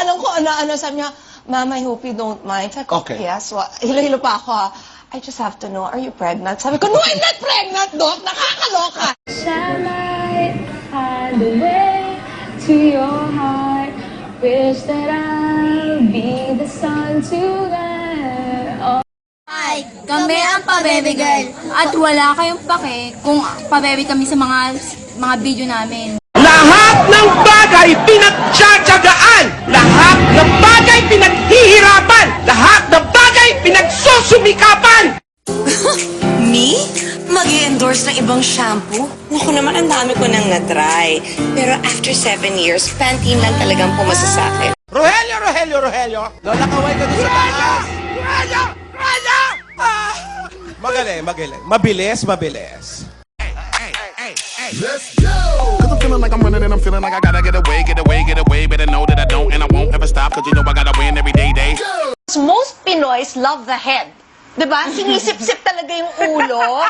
alam ko ano, sabi niya, Ma'am, I hope you don't mind. Sabi ko, Okay. yes. Hilo-hilo pa ako. I just have to know, are you pregnant? Sabi ko, no, I'm not pregnant, Doc. Nakakaloka. Shine light, hide the way to your heart. Wish that I'll be the sun to that. Hi, kami ang Pa-Baby Girl. At wala kayong pake kung pa-baby kami sa mga video namin. Lahat ng bagay pinagtsatsagaan! Lahat ng bagay pinaghihirapan! Lahat ng bagay pinagsusumikapan! Me? Mag-i-endorse ng ibang shampoo? Naku naman, ang dami ko nang na-try. Pero after 7 years, Pantene lang talagang pumasa sa akin. Rogelio, Rogelio, Rogelio! Lola, kaway ka doon sa taas! Rogelio! Rogelio! Ah! Magaling, magaling. Mabilis, mabilis. Let's go! Cause I'm feeling like I'm running and I'm feeling like I gotta get away, get away, get away. Better know that I don't and I won't ever stop. Cause you know I gotta win every day. Most Pinoys love the head. Diba? Sinisip-sip talaga yung ulo.